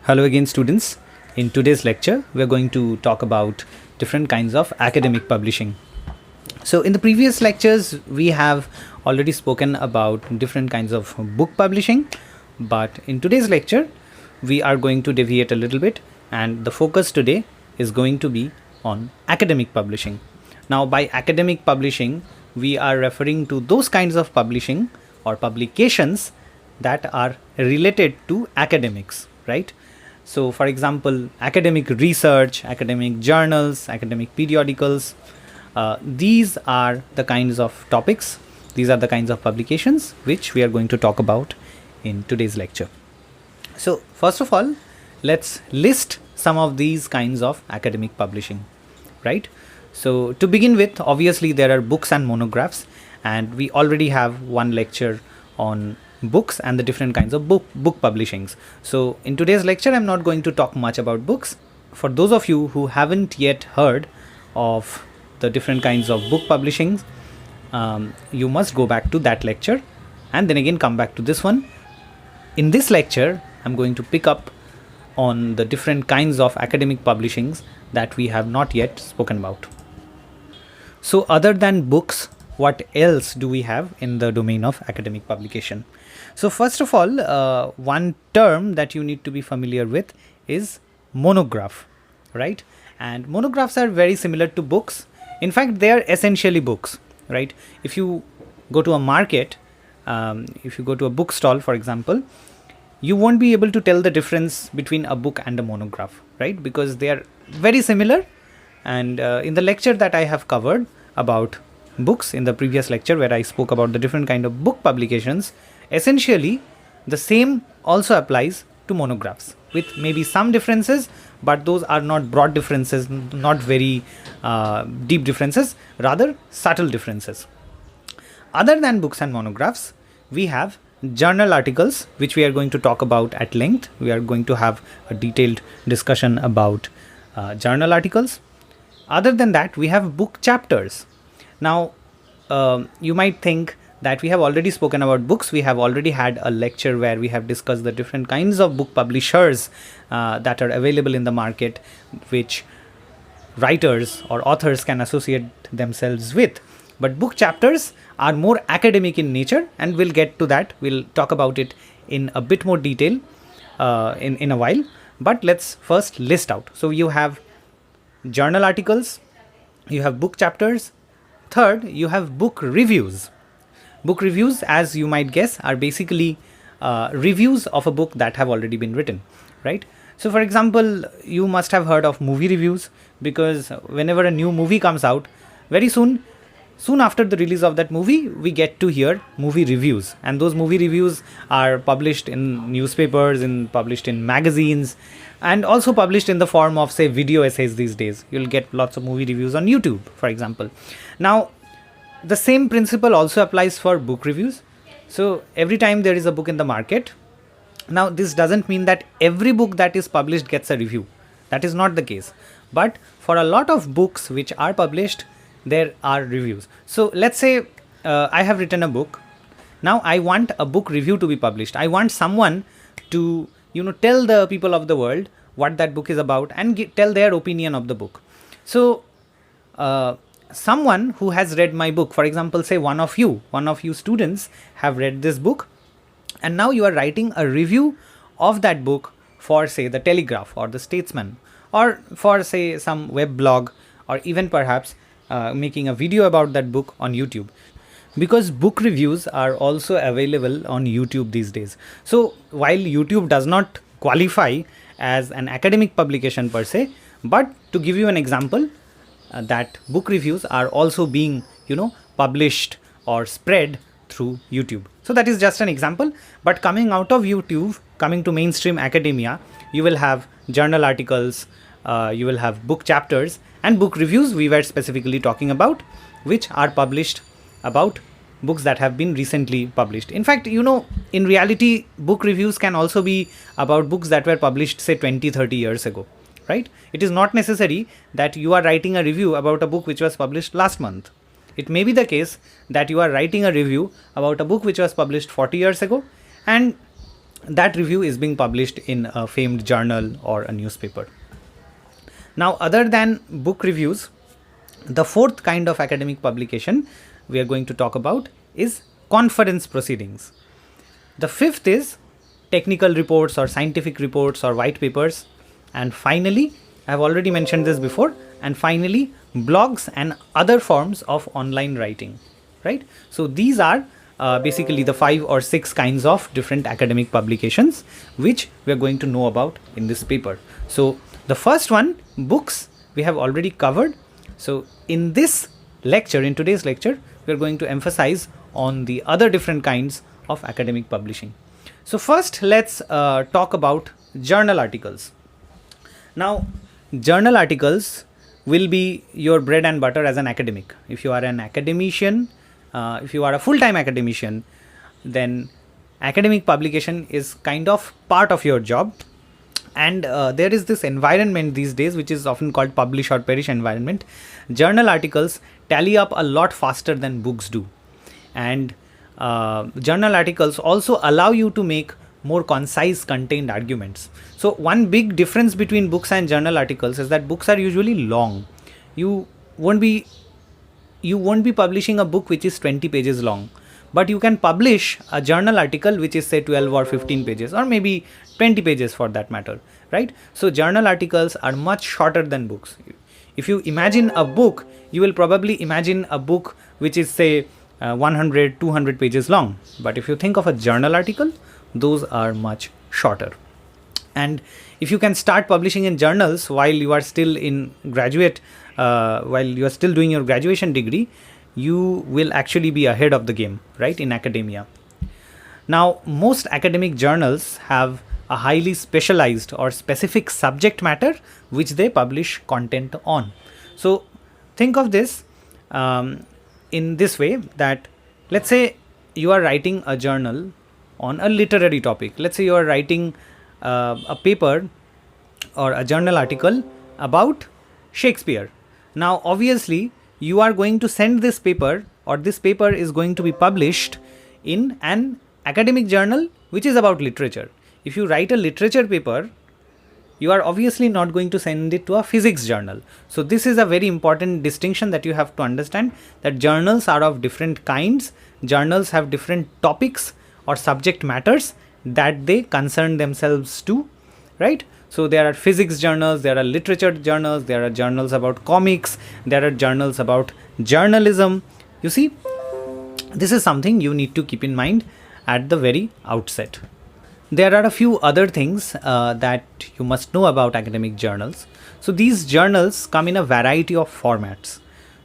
Hello again, students. In today's lecture, we are going to talk about different kinds of academic publishing. So, in the previous lectures, we have already spoken about different kinds of book publishing, but in today's lecture, we are going to deviate a little bit, and the focus today is going to be on academic publishing. Now, by academic publishing, we are referring to those kinds of publishing or publications that are related to academics, right? So, for example, academic research, academic journals, academic periodicals, these are the kinds of topics, these are the kinds of publications which we are going to talk about in today's lecture. So, first of all, let's list some of these kinds of academic publishing, right? So, to begin with, obviously, there are books and monographs, and we already have one lecture on books and the different kinds of book publishings. So in today's lecture, I'm not going to talk much about books. For those of you who haven't yet heard of the different kinds of book publishings, you must go back to that lecture and then again come back to this one. In this lecture, I'm going to pick up on the different kinds of academic publishings that we have not yet spoken about. So other than books, what else do we have in the domain of academic publication? So first of all, one term that you need to be familiar with is monograph, right? And monographs are very similar to books. In fact, they are essentially books, right? If you go to a market, if you go to a bookstall, for example, you won't be able to tell the difference between a book and a monograph, right? Because they are very similar. And in the lecture that I have covered about books, in the previous lecture where I spoke about the different kind of book publications, essentially the same also applies to monographs with maybe some differences, but those are not broad differences, not very deep differences, rather subtle differences. Other than books and monographs, we have journal articles, which we are going to talk about at length. We are going to have a detailed discussion about journal articles. Other than that, we have book chapters. Now, you might think that we have already spoken about books. We have already had a lecture where we have discussed the different kinds of book publishers that are available in the market, which writers or authors can associate themselves with. But book chapters are more academic in nature, and we'll get to that. We'll talk about it in a bit more detail in a while. But let's first list out. So you have journal articles, you have book chapters. Third, you have book reviews. Book reviews, as you might guess, are basically reviews of a book that have already been written, right? So, for example, you must have heard of movie reviews, because whenever a new movie comes out, very soon after the release of that movie, we get to hear movie reviews. And those movie reviews are published in newspapers, published in magazines, and also published in the form of, say, video essays these days. You'll get lots of movie reviews on YouTube, for example. Now, the same principle also applies for book reviews. So, every time there is a book in the market, now this doesn't mean that every book that is published gets a review. That is not the case. But for a lot of books which are published, there are reviews. So, let's say I have written a book. Now, I want a book review to be published. I want someone to tell the people of the world what that book is about and tell their opinion of the book. So, someone who has read my book, for example, say one of you students have read this book, and now you are writing a review of that book for, say, the Telegraph or the Statesman, or for, say, some web blog, or even perhaps making a video about that book on YouTube. Because book reviews are also available on YouTube these days. So while YouTube does not qualify as an academic publication per se, but to give you an example, that book reviews are also being published or spread through YouTube. So that is just an example. But coming out of YouTube, coming to mainstream academia, you will have journal articles, you will have book chapters, and book reviews we were specifically talking about, which are published about books that have been recently published. In fact, in reality, book reviews can also be about books that were published, say, 20-30 years ago, right? It is not necessary that you are writing a review about a book which was published last month. It may be the case that you are writing a review about a book which was published 40 years ago, and that review is being published in a famed journal or a newspaper. Now, other than book reviews, the fourth kind of academic publication we are going to talk about is conference proceedings. The fifth is technical reports or scientific reports or white papers. And finally, I have already mentioned this before, and finally, blogs and other forms of online writing, right? So these are basically the 5 or 6 kinds of different academic publications which we are going to know about in this paper. So the first one, books, we have already covered. So in this lecture, in today's lecture, we are going to emphasize on the other different kinds of academic publishing. So first, let's talk about journal articles. Now, journal articles will be your bread and butter as an academic. If you are an academician, if you are a full-time academician, then academic publication is kind of part of your job. And there is this environment these days which is often called publish or perish environment. Journal articles tally up a lot faster than books do. And journal articles also allow you to make more concise contained arguments. So one big difference between books and journal articles is that books are usually long. You won't be publishing a book which is 20 pages long, but you can publish a journal article which is say 12 or 15 pages or maybe 20 pages for that matter, right? So journal articles are much shorter than books. If you imagine a book, you will probably imagine a book which is say 100, 200 pages long. But if you think of a journal article, those are much shorter. And if you can start publishing in journals while you are still in while you are still doing your graduation degree, you will actually be ahead of the game, right, in academia. Now, most academic journals have a highly specialized or specific subject matter which they publish content on. So think of this in this way, that let's say you are writing a journal on a literary topic. Let's say you are writing a paper or a journal article about Shakespeare. Now, obviously, you are going to send this paper, or this paper is going to be published in an academic journal which is about literature. If you write a literature paper, you are obviously not going to send it to a physics journal. So this is a very important distinction that you have to understand, that journals are of different kinds. Journals have different topics or subject matters that they concern themselves to, right? So there are physics journals, there are literature journals, there are journals about comics, there are journals about journalism. You see, this is something you need to keep in mind at the very outset. There are a few other things that you must know about academic journals. So these journals come in a variety of formats.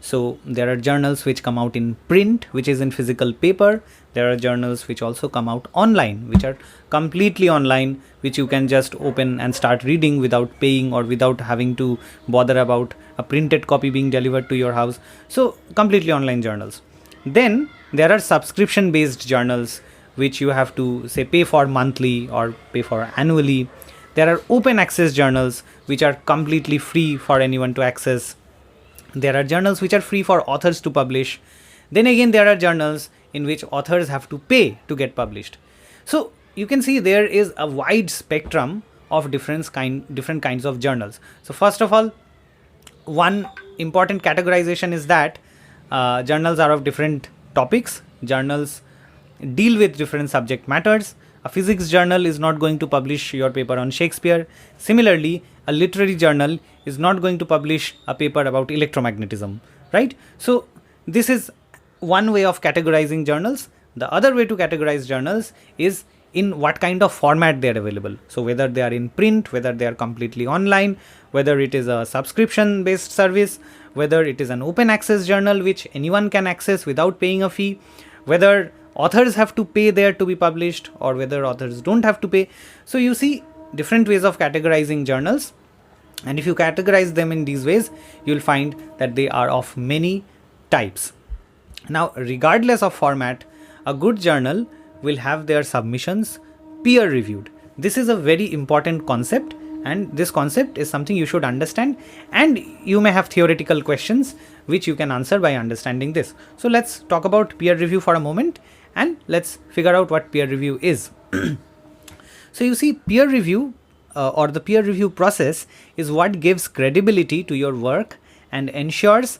So there are journals which come out in print, which is in physical paper. There are journals which also come out online, which are completely online, which you can just open and start reading without paying or without having to bother about a printed copy being delivered to your house. So completely online journals. Then there are subscription based journals which you have to say pay for monthly or pay for annually. There are open access journals which are completely free for anyone to access. There are journals which are free for authors to publish. Then again, there are journals in which authors have to pay to get published. So you can see there is a wide spectrum of different kinds of journals. So first of all, one important categorization is that journals are of different topics. Journals deal with different subject matters. A physics journal is not going to publish your paper on Shakespeare. Similarly, a literary journal is not going to publish a paper about electromagnetism, right? So this is one way of categorizing journals. The other way to categorize journals is in what kind of format they are available. So whether they are in print, whether they are completely online, whether it is a subscription based service, whether it is an open access journal which anyone can access without paying a fee, whether authors have to pay there to be published or whether authors don't have to pay. So you see different ways of categorizing journals, and if you categorize them in these ways, you'll find that they are of many types. Now, regardless of format, a good journal will have their submissions peer reviewed. This is a very important concept, and this concept is something you should understand, and you may have theoretical questions which you can answer by understanding this. So let's talk about peer review for a moment, and let's figure out what peer review is. So you see, peer review or the peer review process is what gives credibility to your work and ensures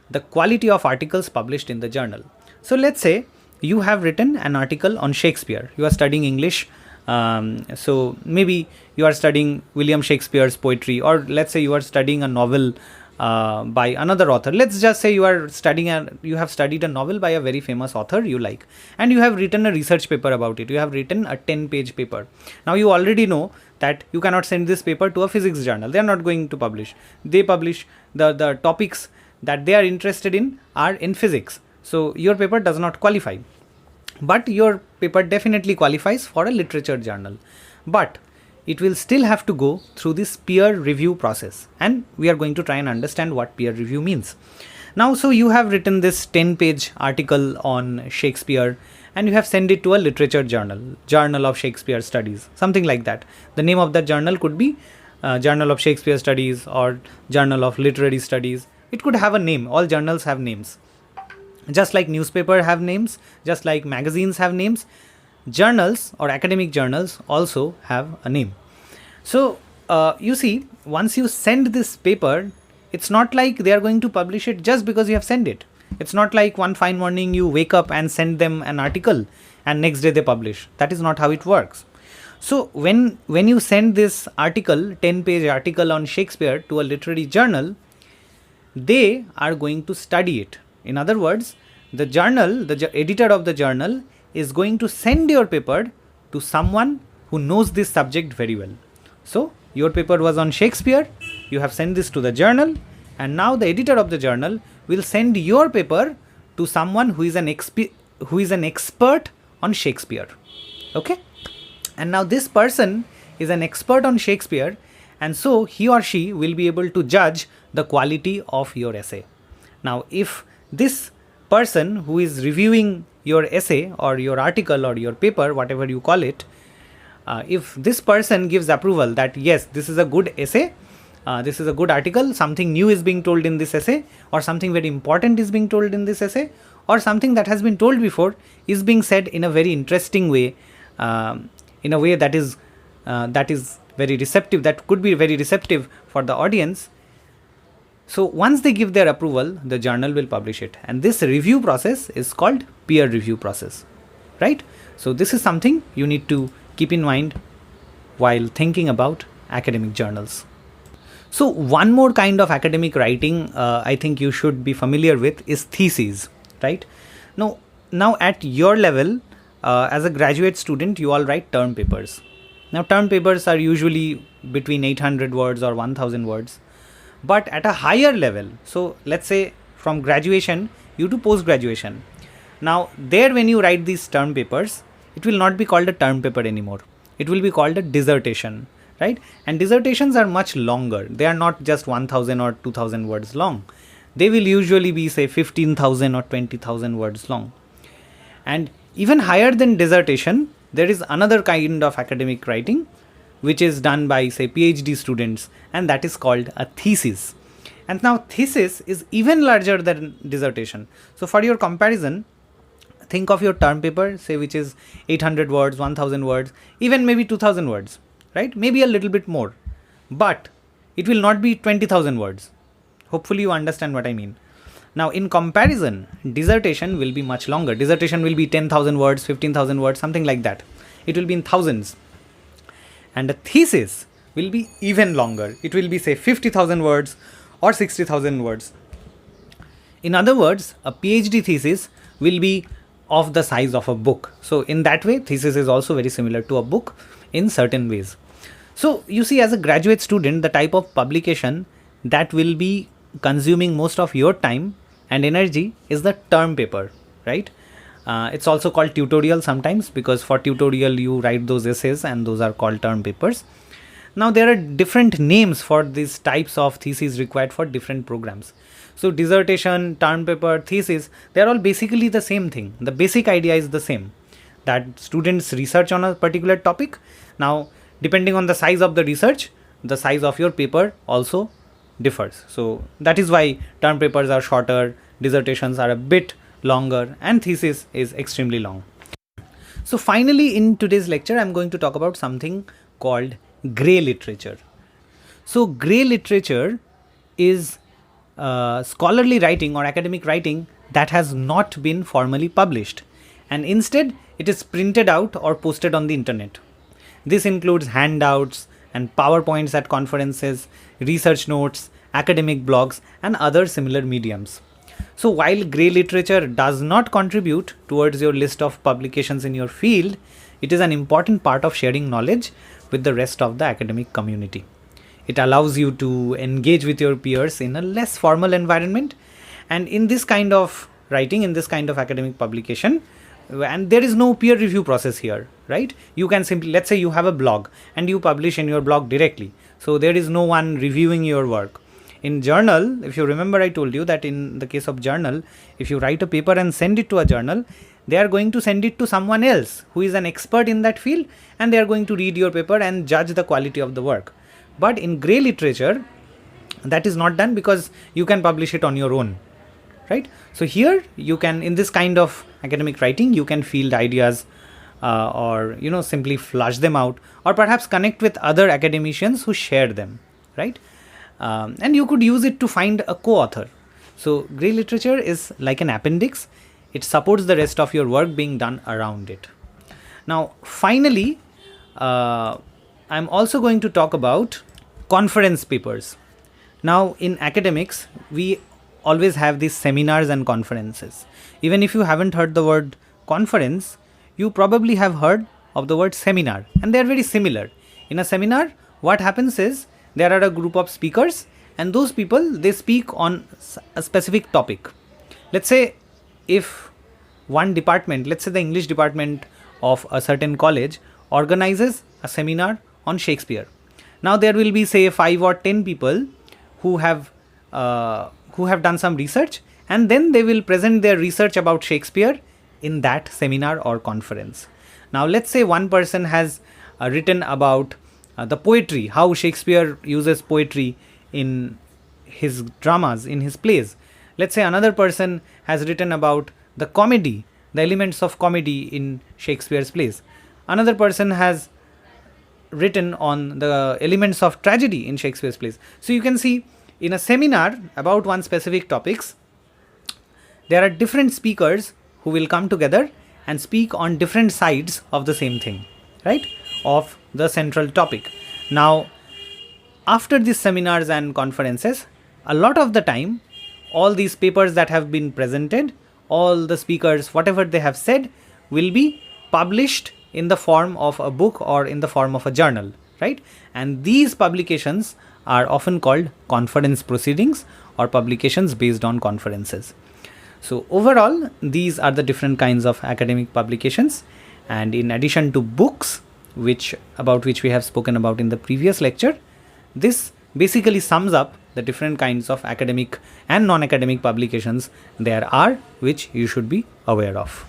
the quality of articles published in the journal. So let's say you have written an article on Shakespeare. You are studying English. So maybe you are studying William Shakespeare's poetry, or let's say you are studying a novel by another author. Let's just say you have studied a novel by a very famous author you like, and you have written a research paper about it. You have written a 10-page paper. Now you already know that you cannot send this paper to a physics journal. They are not going to publish. They publish the topics that they are interested in are in physics. So your paper does not qualify. But your paper definitely qualifies for a literature journal. But it will still have to go through this peer review process, and we are going to try and understand what peer review means. Now, so you have written this 10-page article on Shakespeare, and you have sent it to a literature journal, Journal of Shakespeare Studies, something like that. The name of that journal could be Journal of Shakespeare Studies or Journal of Literary Studies. It could have a name. All journals have names. Just like newspaper have names, just like magazines have names, journals or academic journals also have a name. So you see, once you send this paper, it's not like they are going to publish it just because you have sent it. It's not like one fine morning you wake up and send them an article and next day they publish. That is not how it works. So when you send this article, 10-page article on Shakespeare, to a literary journal, they are going to study it. In other words, the journal, the editor of the journal is going to send your paper to someone who knows this subject very well. So your paper was on Shakespeare, you have sent this to the journal, and now the editor of the journal will send your paper to someone who is an expert on Shakespeare. Okay? And now this person is an expert on Shakespeare, and so he or she will be able to judge the quality of your essay. Now, if this person who is reviewing your essay or your article or your paper, whatever you call it, if this person gives approval that yes, this is a good essay, this is a good article, something new is being told in this essay, or something very important is being told in this essay, or something that has been told before is being said in a very interesting way, in a way that is very receptive, that could be very receptive for the audience. So once they give their approval, the journal will publish it, and this review process is called peer review process, right? So this is something you need to keep in mind while thinking about academic journals. So one more kind of academic writing I think you should be familiar with is theses, right? Now at your level, as a graduate student, you all write term papers. Now term papers are usually between 800 words or 1000 words. But at a higher level, so let's say from graduation you to post graduation, now there when you write these term papers, it will not be called a term paper anymore. It will be called a dissertation, right? And dissertations are much longer. They are not just 1000 or 2000 words long. They will usually be say 15,000 or 20,000 words long. And even higher than dissertation, there is another kind of academic writing which is done by say PhD students, and that is called a thesis. And now thesis is even larger than dissertation. So for your comparison, think of your term paper, say which is 800 words, 1000 words, even maybe 2000 words, right? Maybe a little bit more, but it will not be 20,000 words. Hopefully you understand what I mean. Now in comparison, dissertation will be much longer. Dissertation will be 10,000 words, 15,000 words, something like that. It will be in thousands. And a thesis will be even longer. It will be say 50,000 words or 60,000 words. In other words, a PhD thesis will be of the size of a book. So in that way, thesis is also very similar to a book in certain ways. So you see, as a graduate student, the type of publication that will be consuming most of your time and energy is the term paper, right? It's also called tutorial sometimes, because for tutorial you write those essays and those are called term papers. Now there are different names for these types of theses required for different programs. So dissertation, term paper, thesis, they are all basically the same thing. The basic idea is the same, that students research on a particular topic. Now depending on the size of the research, the size of your paper also differs. So that is why term papers are shorter, dissertations are a bit longer, and thesis is extremely long. So finally, in today's lecture, I'm going to talk about something called grey literature. So grey literature is scholarly writing or academic writing that has not been formally published, and instead it is printed out or posted on the internet. This includes handouts and PowerPoints at conferences, research notes, academic blogs, and other similar mediums. So while grey literature does not contribute towards your list of publications in your field, it is an important part of sharing knowledge with the rest of the academic community. It allows you to engage with your peers in a less formal environment, and in this kind of writing, in this kind of academic publication, and there is no peer review process here, right? You can simply, let's say you have a blog and you publish in your blog directly, so there is no one reviewing your work. In journal, if you remember, I told you that in the case of journal, if you write a paper and send it to a journal, they are going to send it to someone else who is an expert in that field, and they are going to read your paper and judge the quality of the work. But in grey literature, that is not done, because you can publish it on your own, right? So here you can, in this kind of academic writing, you can field ideas or simply flush them out, or perhaps connect with other academicians who share them, right? And you could use it to find a co-author. So grey literature is like an appendix. It supports the rest of your work being done around it. Now finally, I'm also going to talk about conference papers. Now in academics, we always have these seminars and conferences. Even if you haven't heard the word conference, you probably have heard of the word seminar, and they are very similar. In a seminar, what happens is there are a group of speakers, and those people, they speak on a specific topic. Let's say if one department, let's say the English department of a certain college, organizes a seminar on Shakespeare. Now there will be, say, 5 or 10 people who have done some research, and then they will present their research about Shakespeare in that seminar or conference. Now let's say one person has written about the poetry, how Shakespeare uses poetry in his dramas, in his plays. Let's say another person has written about the comedy, the elements of comedy in Shakespeare's plays. Another person has written on the elements of tragedy in Shakespeare's plays. So you can see, in a seminar about one specific topics, there are different speakers who will come together and speak on different sides of the same thing, right, of the central topic. Now after these seminars and conferences, a lot of the time, all these papers that have been presented, all the speakers, whatever they have said, will be published in the form of a book or in the form of a journal, right? And these publications are often called conference proceedings or publications based on conferences. So overall, these are the different kinds of academic publications, and in addition to books, about which we have spoken about in the previous lecture, this basically sums up the different kinds of academic and non-academic publications there are, which you should be aware of.